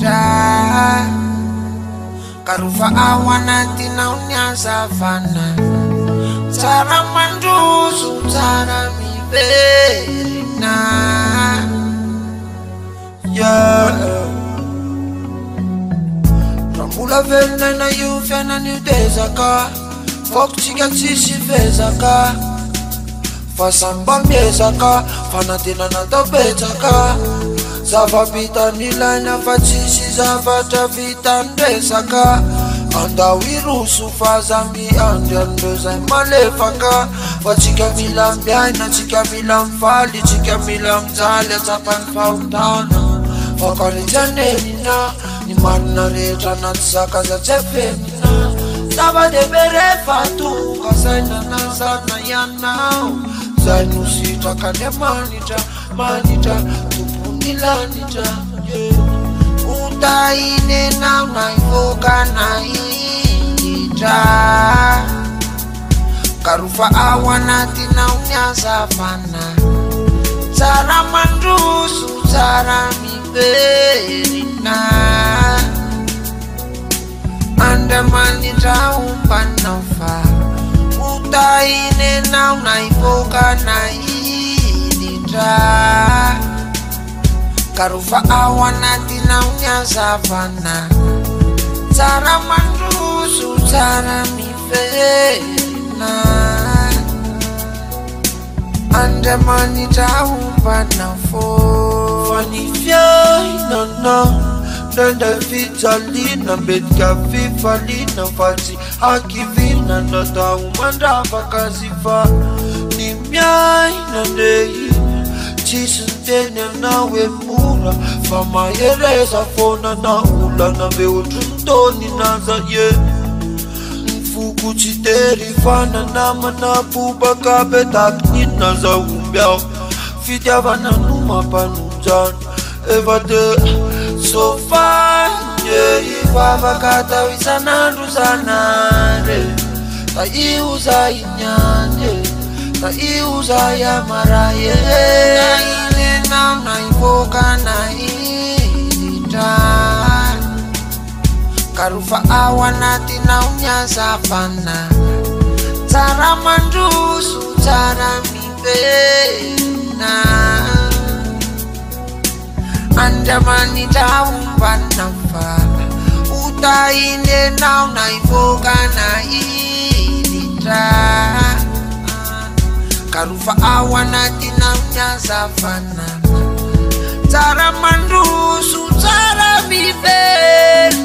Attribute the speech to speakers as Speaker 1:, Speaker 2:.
Speaker 1: nitra karufa awanati na unyazavana tsara mandroso tsara miverina rambola velona na io fiainan'io tezaka fokotsika tsisy vezaka fa samba miezaka fanantenana tao betsaka zava-bitany ilaina fa tsisy zavatra vitandresaka andao iroso fa za miandry andreo zay malefaka fa tsika mila miaina tsika mila mifaly tsika mila mijaly atsapany fahotana fakaritsanenina ny marina rehetra anaty zakaza tsy afenina zava-dehibe rehefa tonga saina nazana ianao zay no sitraka manitra manitra tompony lanitra utainenao na ivoaka na iditra karufa ao anatinao miazavana tsara mandroso tsara miverina andamanitra ombanao fa utainenao na ivoaka na iditra karufa ao anatinao miazavana tsara mandroso tsara miverina andamanitra ombanao fo fa ny fiainana nanda fijaliana mbetika fifaliana fa tsy hakivina natao mandravaka zy fa ny miaina ndehy tsisy niteny anao hoe mora fa mahereza foana na olana be ohatry ny taony naza ye ny foko tsy tery fanana manapobaka be takinina za omby ao fitiavana no mampanonjany efa te sofanye ivavaka tao isanandro zanare ta io zay inyanye ta io zay amaraye inenao na ivoaka na iditra karufa ao anatinao miazavana tsara mandroso tsara miverina andamanitra ombanao fa utainenao na ivoaka na iditra karufa ao anatinao miazavana tsara mandroso tsara miverina